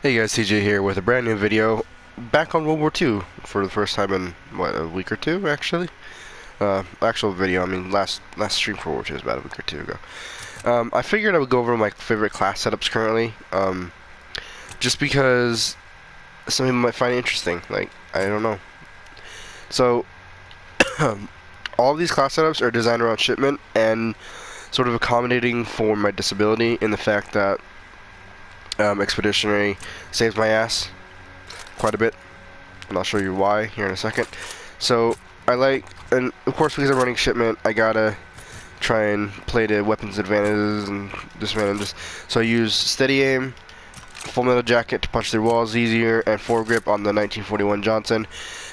Hey guys, TJ here with a brand new video. Back on World War II for the first time in, what, a week or two, actually? Actual video, I mean, last stream for World War II was about a week or two ago. I figured I would go over my favorite class setups currently, just because some people might find it interesting, like, I don't know. So, all of these class setups are designed around shipment and sort of accommodating for my disability in the fact that Expeditionary saves my ass quite a bit, and I'll show you why here in a second. So I like, and of course because I'm running shipment, I gotta try and play to weapons advantages and disadvantages. So I use steady aim, full metal jacket to punch through walls easier, and foregrip on the 1941 Johnson.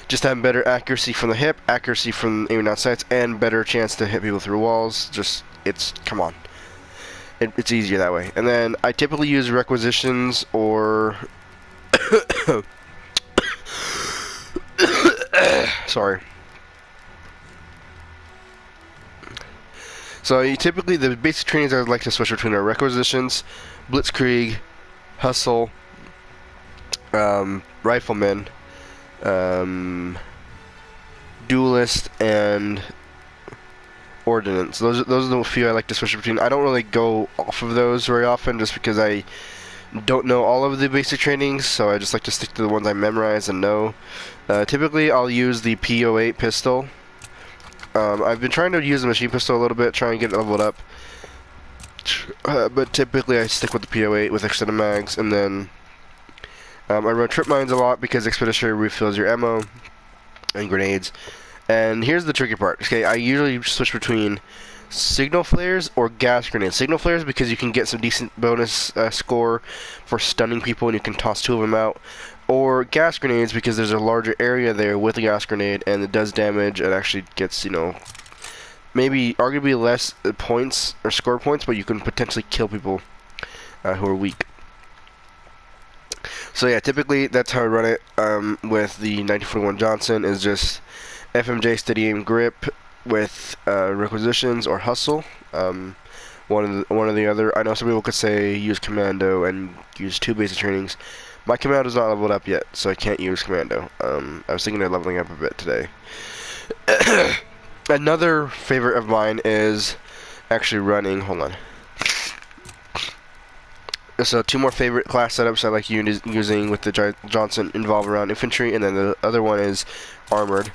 Just have better accuracy from the hip, accuracy from aiming down sights, and better chance to hit people through walls. Just, come on. It's easier that way. And then I typically use requisitions or sorry. So typically the basic trainings I would like to switch between are requisitions, blitzkrieg, hustle, rifleman, duelist, and ordnance. Those are the few I like to switch between. I don't really go off of those very often just because I don't know all of the basic trainings, so I just like to stick to the ones I memorize and know. Typically I'll use the P08 pistol. I've been trying to use the machine pistol a little bit, trying to get it leveled up, but typically I stick with the P08 with extended mags, and then I run trip mines a lot because Expeditionary refills your ammo and grenades. And here's the tricky part. Okay, I usually switch between signal flares or gas grenades. Signal flares because you can get some decent bonus score for stunning people and you can toss two of them out. Or gas grenades because there's a larger area there with a gas grenade and it does damage and actually gets, you know, maybe arguably less points or score points, but you can potentially kill people who are weak. So yeah, typically that's how I run it with the 1941 Johnson, is just FMJ steady aim grip with requisitions or hustle. One or the other. I know some people could say use commando and use two basic trainings. My commando is not leveled up yet, so I can't use commando. I was thinking of leveling up a bit today. Another favorite of mine is actually running. Hold on. So two more favorite class setups I like using with the Johnson involve around infantry, and then the other one is armored.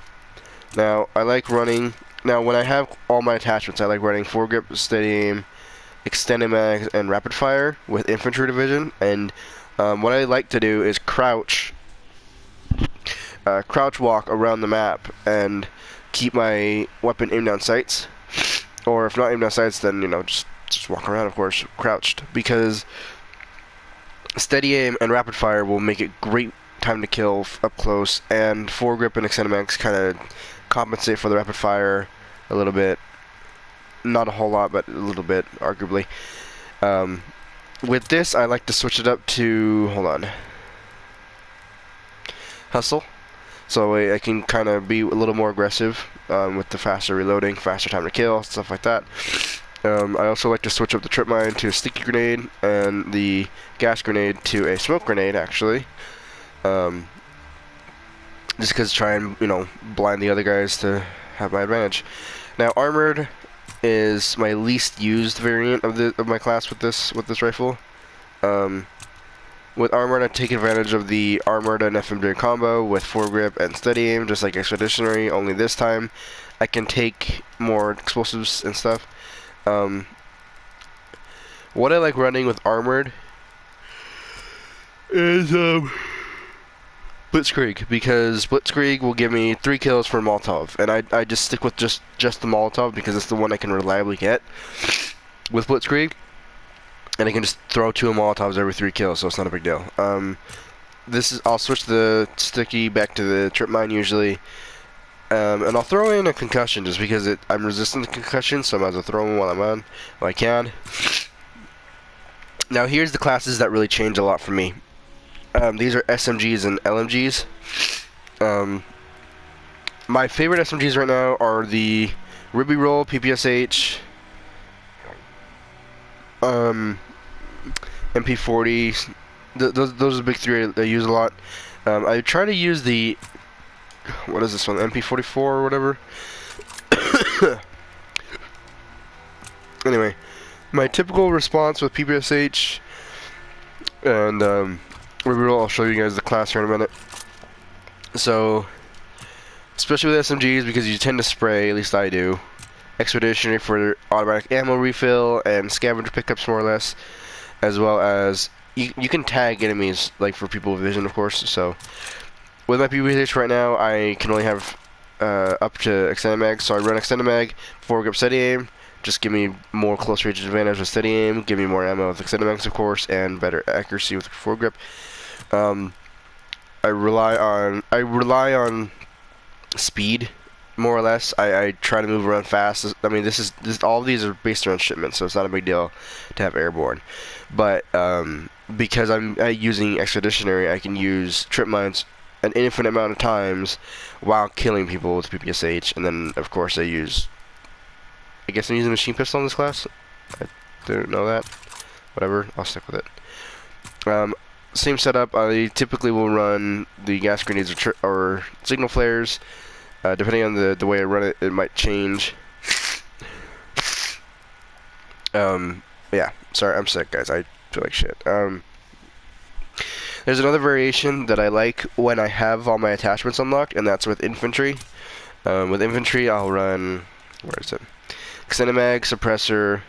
Now, I like running, when I have all my attachments, I like running foregrip, steady aim, extended mags, and rapid fire with infantry division. And what I like to do is crouch walk around the map and keep my weapon aimed down sights. Or if not aimed down sights, then, you know, just walk around, of course, crouched. Because steady aim and rapid fire will make it great time to kill up close, and foregrip and extended mags kind of compensate for the rapid fire a little bit. Not a whole lot, but a little bit, arguably. With this, I like to switch it up to, hold on, hustle. So I can kind of be a little more aggressive with the faster reloading, faster time to kill, stuff like that. I also like to switch up the trip mine to a sticky grenade and the gas grenade to a smoke grenade, actually. Just because try and, you know, blind the other guys to have my advantage. Now, armored is my least used variant of my class with this rifle. With armored, I take advantage of the armored and FMJ combo with foregrip and steady aim, just like Expeditionary. Only this time, I can take more explosives and stuff. What I like running with armored is Blitzkrieg, because Blitzkrieg will give me 3 kills for Molotov, and I just stick with just the Molotov because it's the one I can reliably get with Blitzkrieg, and I can just throw 2 Molotovs every 3 kills, so it's not a big deal. I'll switch the sticky back to the trip mine usually, and I'll throw in a concussion just because I'm resistant to concussion, so I might as well throw them while I'm on, while I can. Now here's the classes that really change a lot for me. These are SMGs and LMGs. My favorite SMGs right now are the Ruby Roll, PPSH, MP40, those are the big three I use a lot. I try to use the, what is this one, MP44 or whatever. Anyway, my typical response with PPSH, and I'll show you guys the class here in a minute. So, especially with SMGs, because you tend to spray, at least I do, Expeditionary for automatic ammo refill and scavenger pickups more or less, as well as you can tag enemies, like for people with vision, of course. So with my PPSH right now, I can only have up to extended mag, so I run extended mag, foregrip steady aim, just give me more close range advantage with steady aim, give me more ammo with extended mags, of course, and better accuracy with foregrip. I rely on speed, more or less. I try to move around fast. I mean, all of these are based around shipment, so it's not a big deal to have airborne. But because I'm using Expeditionary, I can use trip mines an infinite amount of times while killing people with PPSH. And then, of course, I guess I'm using machine pistol in this class. I didn't know that. Whatever, I'll stick with it. Same setup. I typically will run the gas grenades or signal flares. Depending on the way I run it, it might change. Yeah, sorry, I'm sick, guys. I feel like shit. There's another variation that I like when I have all my attachments unlocked, and that's with infantry. With infantry, I'll run, where is it? Extended mag, suppressor,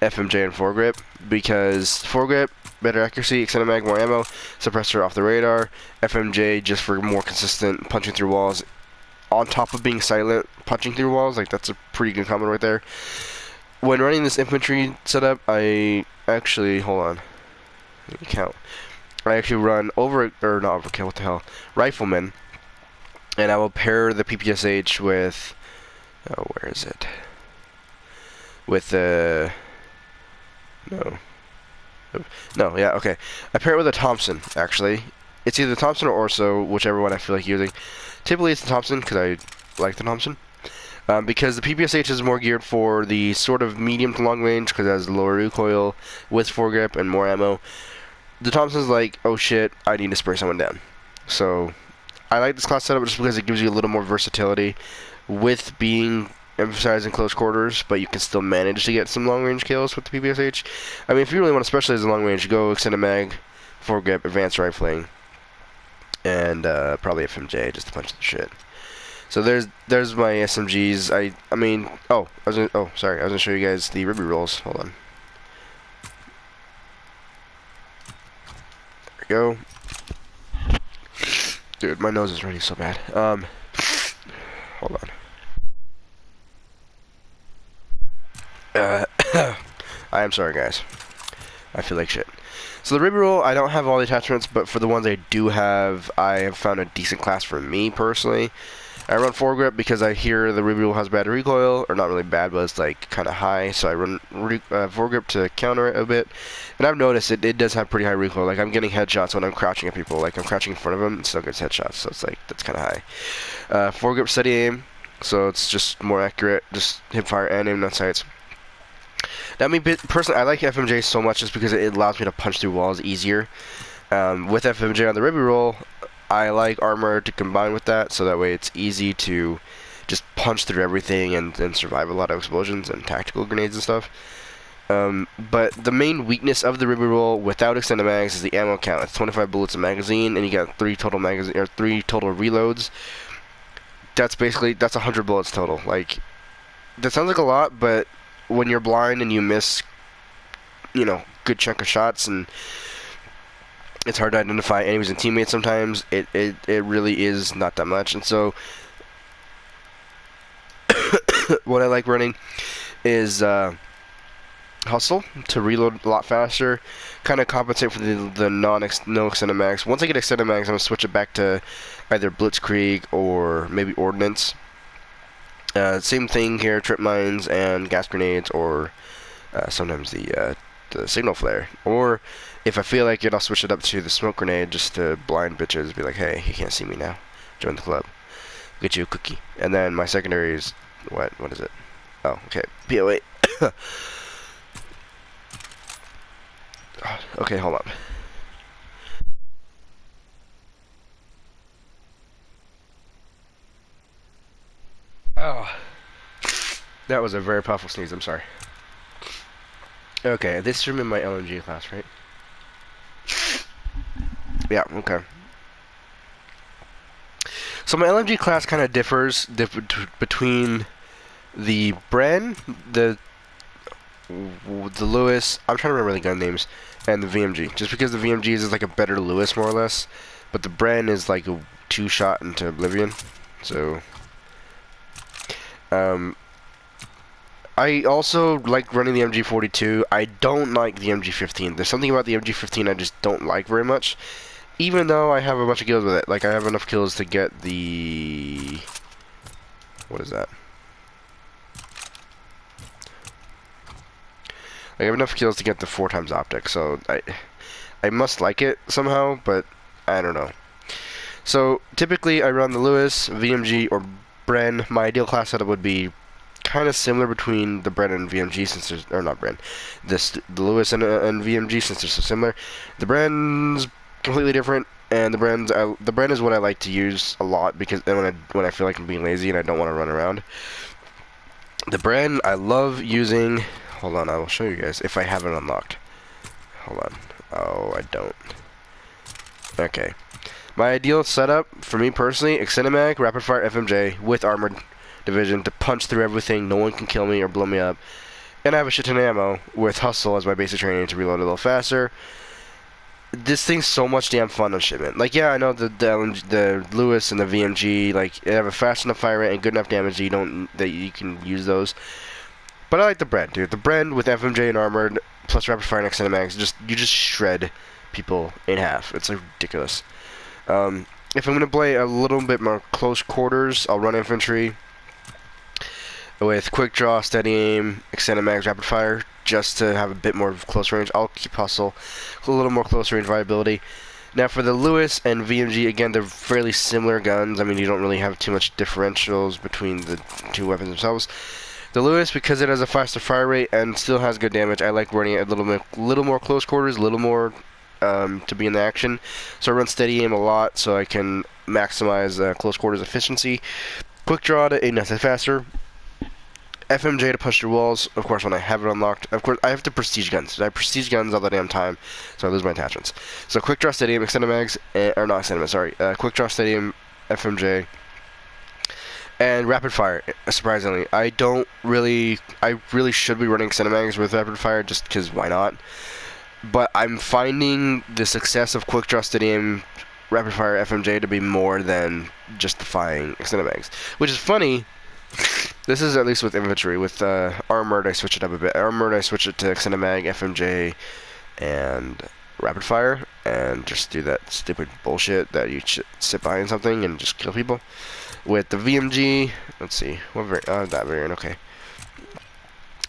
FMJ, and foregrip, because foregrip, better accuracy, extended mag, more ammo, suppressor off the radar, FMJ just for more consistent punching through walls. On top of being silent, punching through walls, like that's a pretty good combo right there. When running this infantry setup, I actually, hold on, let me count. I actually run not overkill, what the hell, rifleman, and I will pair the PPSH with, oh, where is it? With the, no, yeah, okay. I pair it with a Thompson, actually. It's either Thompson or Orso, whichever one I feel like using. Typically it's the Thompson, because I like the Thompson. Because the PPSH is more geared for the sort of medium to long range, because it has lower recoil, with foregrip, and more ammo. The Thompson's like, oh shit, I need to spray someone down. So, I like this class setup just because it gives you a little more versatility, with being emphasized in close quarters, but you can still manage to get some long range kills with the PPSH. I mean, if you really want to specialize in long range, go extended mag, foregrip, advanced rifling, and probably FMJ just to punch the shit. So there's my SMGs. I mean, I was gonna show you guys the Ruby rolls. Hold on. There we go. Dude, my nose is running so bad. Hold on. I am sorry, guys. I feel like shit. So the Ruby roll, I don't have all the attachments, but for the ones I do have, I have found a decent class for me personally. I run foregrip because I hear the Ruby roll has bad recoil, or not really bad, but it's like kind of high, so I run foregrip to counter it a bit. And I've noticed it does have pretty high recoil. Like I'm getting headshots when I'm crouching at people. Like I'm crouching in front of them, and still gets headshots. So it's like that's kind of high. Foregrip steady aim, so it's just more accurate, just hip fire and aim on sights. Now, I mean, personally, I like FMJ so much just because it allows me to punch through walls easier. With FMJ on the Ruby roll, I like armor to combine with that, so that way it's easy to just punch through everything and survive a lot of explosions and tactical grenades and stuff. But the main weakness of the Ruby roll without extended mags is the ammo count. It's 25 bullets a magazine, and you got 3 total reloads. That's 100 bullets total. Like, that sounds like a lot, but when you're blind and you miss, good chunk of shots, and it's hard to identify enemies and teammates sometimes, it really is not that much. And so what I like running is Hustle to reload a lot faster, kind of compensate for the no extended mags. Once I get extended mags, I'm going to switch it back to either Blitzkrieg or maybe Ordnance. Same thing here, trip mines and gas grenades, or sometimes the signal flare. Or if I feel like it, I'll switch it up to the smoke grenade just to blind bitches. Be like, hey, you can't see me now. Join the club. Get you a cookie. And then my secondary is what is it? Oh, okay, PO8. Okay, hold on. Oh, that was a very powerful sneeze. I'm sorry. Okay, this room in my LMG class, right? Yeah. Okay. So my LMG class kind of differs between the Bren, the Lewis. I'm trying to remember the gun names, and the VMG. Just because the VMG is like a better Lewis, more or less, but the Bren is like a two-shot into oblivion. So, I also like running the MG42. I don't like the MG15. There's something about the MG15 I just don't like very much. Even though I have a bunch of kills with it. Like, I have enough kills to get the... What is that? I have enough kills to get the 4x optic, so I must like it somehow, but I don't know. So, typically I run the Lewis, VMG, or Bren. My ideal class setup would be kind of similar between the Bren and VMG, since there's... Or not Bren. The Lewis and VMG, since they're so similar. The Bren's completely different, and the Bren is what I like to use a lot because then when I feel like I'm being lazy and I don't want to run around. The Bren I love using. Hold on, I will show you guys if I have it unlocked. Hold on. Oh, I don't. Okay. My ideal setup for me personally: extended mag, rapid fire FMJ with armored division to punch through everything. No one can kill me or blow me up. And I have a shit ton of ammo with hustle as my basic training to reload a little faster. This thing's so much damn fun on shipment. Like, yeah, I know the Lewis and the VMG, like, they have a fast enough fire rate and good enough damage that you can use those. But I like the Bren, dude. The Bren with FMJ and armored plus rapid fire and extended mags, you just shred people in half. It's like ridiculous. If I'm gonna play a little bit more close quarters, I'll run infantry with quick draw, steady aim, extended mags, rapid fire, just to have a bit more close range. I'll keep hustle, a little more close range viability. Now for the Lewis and VMG, again, they're fairly similar guns. I mean, you don't really have too much differentials between the two weapons themselves. The Lewis, because it has a faster fire rate and still has good damage, I like running it a little more close quarters, a little more to be in the action. So I run steady aim a lot, so I can maximize close quarters efficiency. Quick draw to aim nothing faster. FMJ to push through walls, of course, when I have it unlocked. Of course, I have to prestige guns. I have prestige guns all the damn time, so I lose my attachments. So quick draw, steady aim, extended mags, or not extended mags, sorry. Quick draw, steady aim, FMJ, and rapid fire. Surprisingly, I really should be running extended mags with rapid fire, just because why not? But I'm finding the success of quick draw, steady aim, rapid fire, FMJ to be more than justifying extended mags, which is funny. This is at least with infantry. With armored, I switch it up a bit. Armored, I switch it to extended mag, FMJ, and rapid fire, and just do that stupid bullshit that you sit behind something and just kill people. With the VMG, let's see, what variant? That variant, okay.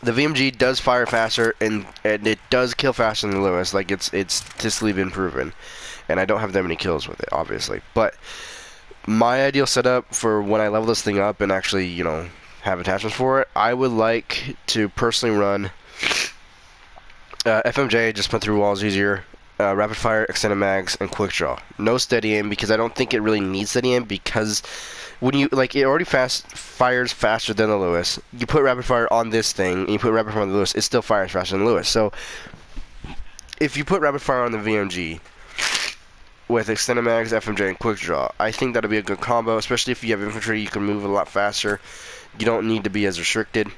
The VMG does fire faster, and it does kill faster than the Lewis. Like, it's statistically been proven, and I don't have that many kills with it, obviously. But my ideal setup for when I level this thing up and actually, you know, have attachments for it, I would like to personally run FMJ, just put through walls easier, rapid fire, extended mags, and quick draw. No steady aim, because I don't think it really needs steady aim, because when you, like, it already fires faster than the Lewis. You put rapid fire on this thing, and you put rapid fire on the Lewis, it still fires faster than the Lewis. So, if you put rapid fire on the VMG with extended mags, FMJ, and quick draw, I think that'll be a good combo, especially if you have infantry. You can move a lot faster. You don't need to be as restricted.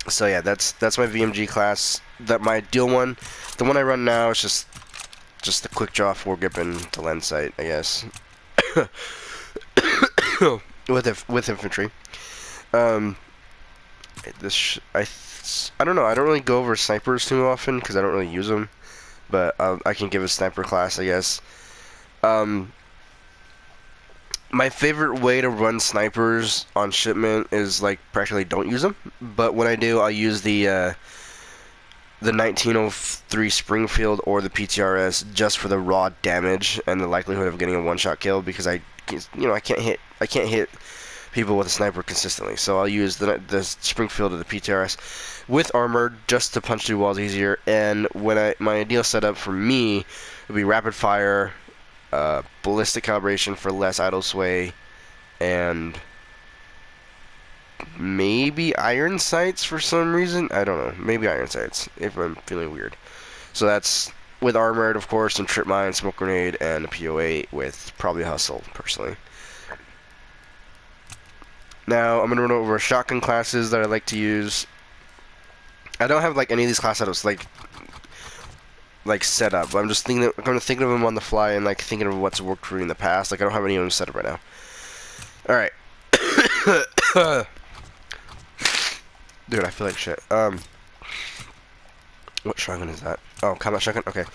So yeah, that's my VMG class. That my ideal one. The one I run now is just the quick draw, foregrip, and the lens sight, I guess. with infantry. I don't know. I don't really go over snipers too often because I don't really use them. But I can give a sniper class, I guess. My favorite way to run snipers on shipment is, like, practically don't use them. But when I do, I'll use the 1903 Springfield or the PTRS just for the raw damage and the likelihood of getting a one-shot kill, because I can't hit people with a sniper consistently. So I'll use the Springfield or the PTRS with armor just to punch through walls easier. And when my ideal setup for me would be rapid fire, ballistic calibration for less idle sway, and maybe iron sights for some reason. I don't know. Maybe iron sights if I'm feeling weird. So that's with armored, of course, and trip mine, smoke grenade, and a PO8 with probably hustle, personally. Now, I'm going to run over shotgun classes that I like to use. I don't have, like, any of these class setups, like set up. I'm just thinking, I'm going to think of them on the fly and, like, thinking of what's worked for me in the past. Like, I don't have any of them set up right now. Alright. Dude, I feel like shit. What shotgun is that? Oh, combat shotgun? Okay.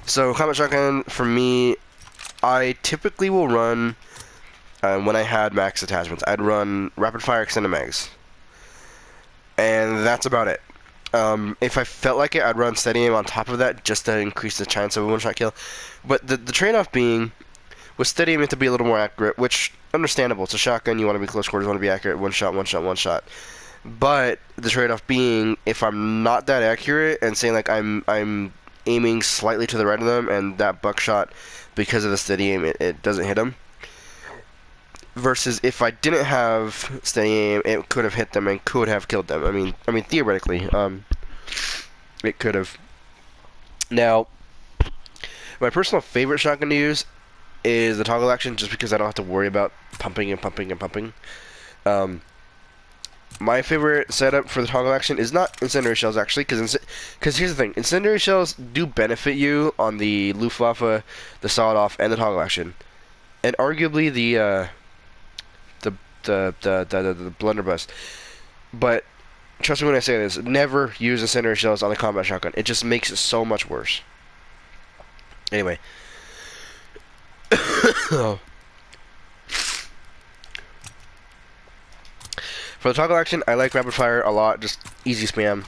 So, combat shotgun, for me, I typically will run, when I had max attachments, I'd run rapid fire extended mags. And that's about it. If I felt like it, I'd run steady aim on top of that just to increase the chance of a one-shot kill. But the trade-off being, with steady aim, you have to be a little more accurate, which, understandable. It's a shotgun, you want to be close quarters, you want to be accurate, one shot, one shot, one shot. But the trade-off being, if I'm not that accurate and saying like I'm aiming slightly to the right of them, and that buckshot, because of the steady aim, it doesn't hit them. Versus if I didn't have steady aim, it could have hit them and could have killed them. I mean theoretically, it could have. Now, my personal favorite shotgun to use is the toggle action, just because I don't have to worry about pumping and pumping and pumping. My favorite setup for the toggle action is not incendiary shells, actually, because here's the thing: incendiary shells do benefit you on the Luftwaffe, the sawed-off, and the toggle action, and arguably the blunderbuss. But trust me when I say this: never use incendiary shells on the combat shotgun. It just makes it so much worse. Anyway. For the toggle action, I like rapid fire a lot, just easy spam,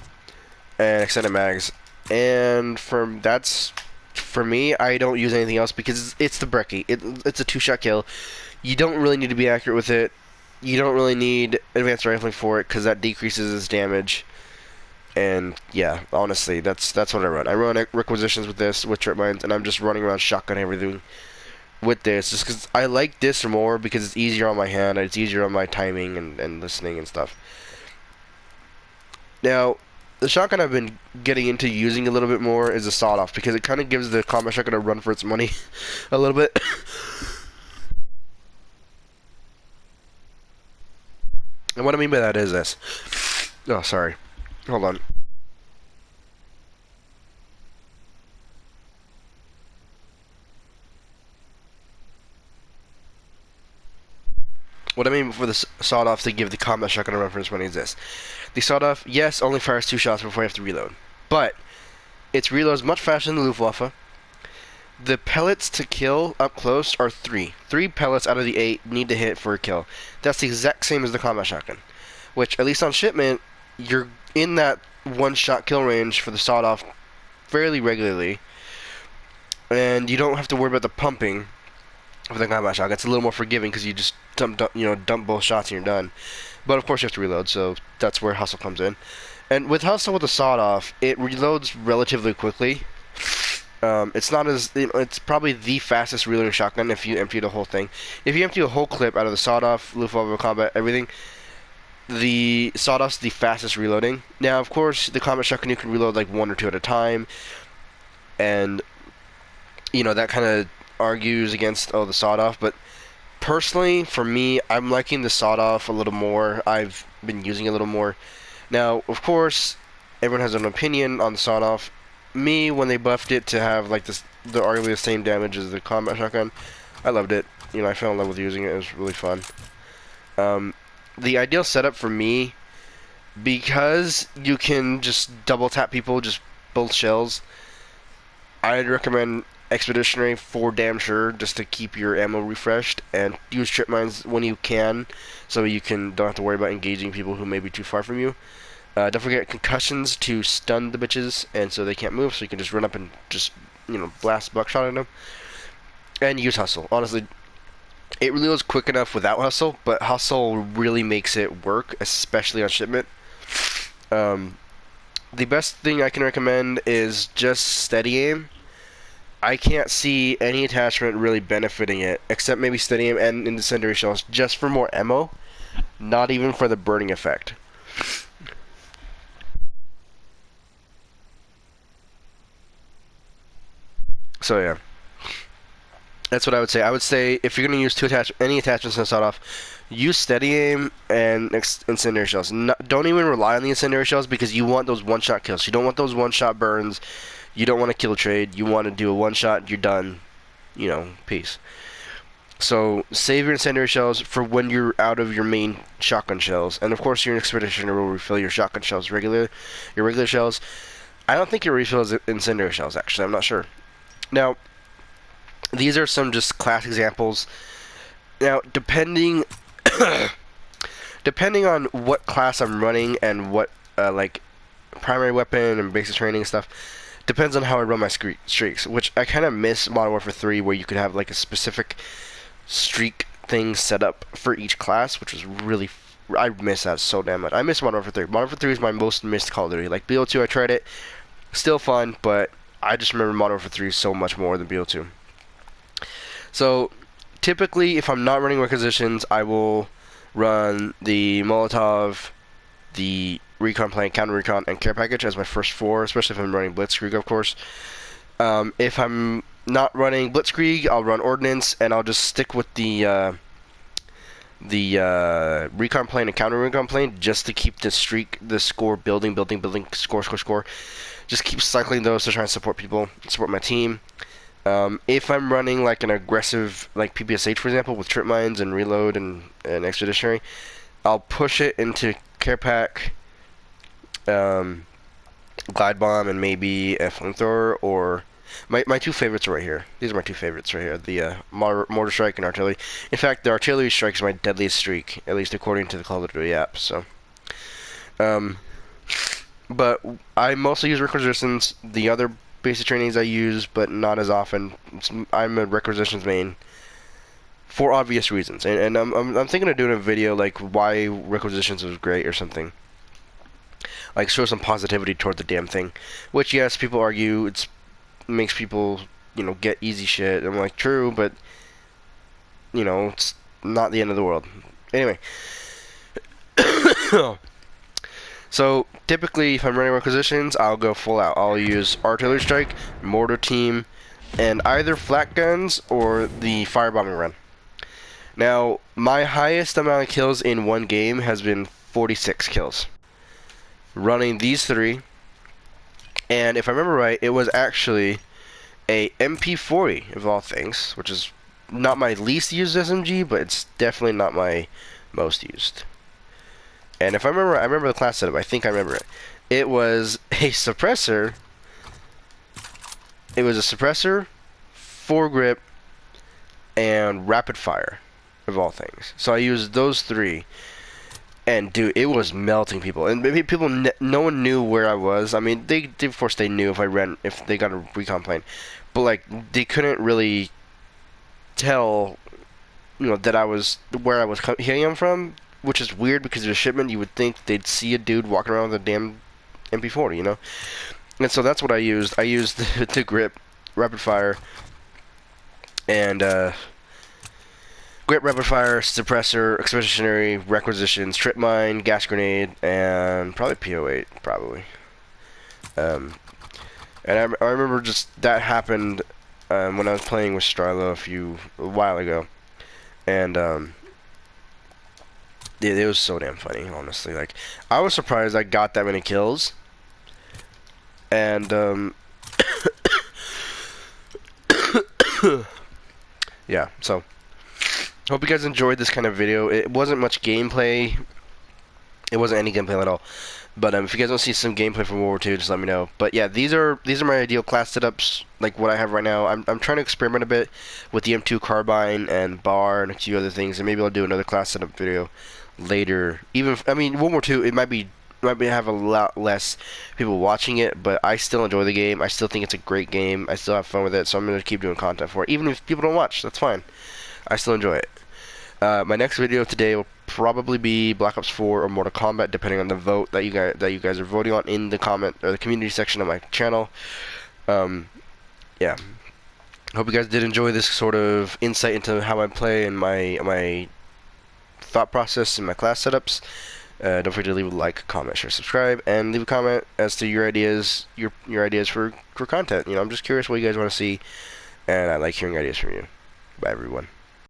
and extended mags. And for me, I don't use anything else because it's the Brecci. It's a two-shot kill. You don't really need to be accurate with it. You don't really need advanced rifling for it because that decreases its damage. And yeah, honestly, that's what I run. I run requisitions with this, with trip mines, and I'm just running around shotgun everything with this, just because I like this more because it's easier on my hand, it's easier on my timing and listening and stuff. Now, the shotgun I've been getting into using a little bit more is the sawed-off, because it kind of gives the combat shotgun a run for its money a little bit. And what I mean by that is this. Oh, sorry. Hold on. What I mean for the sawed-off to give the combat shotgun a run for its money is this. The sawed-off, yes, only fires 2 shots before you have to reload. But its reloads much faster than the Luftwaffe. The pellets to kill up close are 3. 3 pellets out of the 8 need to hit for a kill. That's the exact same as the combat shotgun. Which, at least on shipment, you're in that one-shot kill range for the sawed-off fairly regularly. And you don't have to worry about the pumping for the combat shotgun. It's a little more forgiving because you just dump both shots and you're done. But of course you have to reload, so that's where hustle comes in. And with hustle with the sawed-off, it reloads relatively quickly. It's not as it's probably the fastest reloading shotgun if you empty the whole thing. If you empty a whole clip out of the sawed-off, Luftwaffe combat, everything, the sawed-off's the fastest reloading. Now, of course, the combat shotgun you can reload like 1 or 2 at a time, and that kind of argues against the sawed-off, but personally, for me, I'm liking the sawed-off a little more. I've been using it a little more. Now, of course, everyone has an opinion on the sawed-off. Me, when they buffed it to have like the arguably the same damage as the combat shotgun, I loved it. I fell in love with using it. It was really fun. The ideal setup for me, because you can just double tap people, just both shells, I'd recommend Expeditionary for damn sure, just to keep your ammo refreshed, and use trip mines when you can, so you don't have to worry about engaging people who may be too far from you. Don't forget concussions to stun the bitches, and so they can't move, so you can just run up and just blast buckshot at them. And use hustle. Honestly, it really was quick enough without hustle, but hustle really makes it work, especially on shipment. The best thing I can recommend is just steady aim. I can't see any attachment really benefiting it, except maybe steady aim and incendiary shells, just for more ammo. Not even for the burning effect. So yeah, that's what I would say. I would say if you're gonna use any attachments to start off, use steady aim and incendiary shells. Don't even rely on the incendiary shells because you want those one-shot kills. You don't want those one-shot burns. You don't want to kill trade. You want to do a one-shot. You're done. You know, peace. So save your incendiary shells for when you're out of your main shotgun shells, and of course your expeditioner will refill your shotgun shells your regular shells. I don't think it refills incendiary shells. Actually, I'm not sure. Now, these are some just class examples. Now, depending on what class I'm running and what like primary weapon and basic training stuff, depends on how I run my streaks. Which I kind of miss Modern Warfare 3, where you could have like a specific streak thing set up for each class, which was really I miss that so damn much. I miss Modern Warfare 3. Modern Warfare 3 is my most missed Call of Duty. Like BO2, I tried it, still fun, but I just remember Modern Warfare 3 so much more than BO2. So typically, if I'm not running requisitions, I will run the Molotov, the recon plane, counter recon, and care package as my first 4, especially if I'm running Blitzkrieg, of course. If I'm not running Blitzkrieg, I'll run Ordnance, and I'll just stick with the recon plane and counter recon plane just to keep the score building, score. Just keep cycling those to try and support people, support my team. If I'm running like an aggressive, like PPSH for example, with trip mines and reload and expeditionary, I'll push it into care pack, glide bomb, and maybe a flamethrower. Or my two favorites are right here. These are my two favorites right here: the mortar strike and artillery. In fact, the artillery strike is my deadliest streak, at least according to the Call of Duty app. So, but I mostly use requisitions. The other basic trainings I use, but not as often. I'm a requisitions main for obvious reasons, and I'm thinking of doing a video like why requisitions was great or something. Like show some positivity toward the damn thing, which yes, people argue it makes people get easy shit. I'm like true, but it's not the end of the world. Anyway. So typically, if I'm running requisitions, I'll go full out. I'll use artillery strike, mortar team, and either flak guns or the firebombing run. Now, my highest amount of kills in one game has been 46 kills, running these 3. And if I remember right, it was actually a MP40 of all things, which is not my least used SMG, but it's definitely not my most used. And if I remember the class setup. I think I remember it. It was a suppressor. It was a suppressor, foregrip, and rapid fire, of all things. So I used those 3, and dude, it was melting people. And maybe people, no one knew where I was. I mean, they of course they knew if they got a recon plane, but like they couldn't really tell, that I was where I was hitting them from. Which is weird because of the shipment. You would think they'd see a dude walking around with a damn MP40, And so that's what I used. I used the grip, rapid fire, and grip, rapid fire, suppressor, expeditionary, requisitions, trip mine, gas grenade, and probably PO8, probably. And I remember just that happened when I was playing with Strilo a while ago, and it was so damn funny, honestly. Like, I was surprised I got that many kills. And, yeah, so, hope you guys enjoyed this kind of video. It wasn't much gameplay. It wasn't any gameplay at all. But, if you guys want to see some gameplay from World War II, just let me know. But, yeah, these are my ideal class setups, like what I have right now. I'm trying to experiment a bit with the M2 carbine and bar and a few other things. And maybe I'll do another class setup video later. I mean, World War II, it might have a lot less people watching it, but I still enjoy the game. I still think it's a great game. I still have fun with it, so I'm going to keep doing content for it. Even if people don't watch, that's fine. I still enjoy it. My next video today will probably be Black Ops 4 or Mortal Kombat, depending on the vote that you guys are voting on in the comment or the community section of my channel. Yeah. Hope you guys did enjoy this sort of insight into how I play and my thought process in my class setups. Don't forget to leave a like, comment, share, subscribe, and leave a comment as to your ideas, your ideas for content. I'm just curious what you guys want to see, and I like hearing ideas from you. Bye, everyone.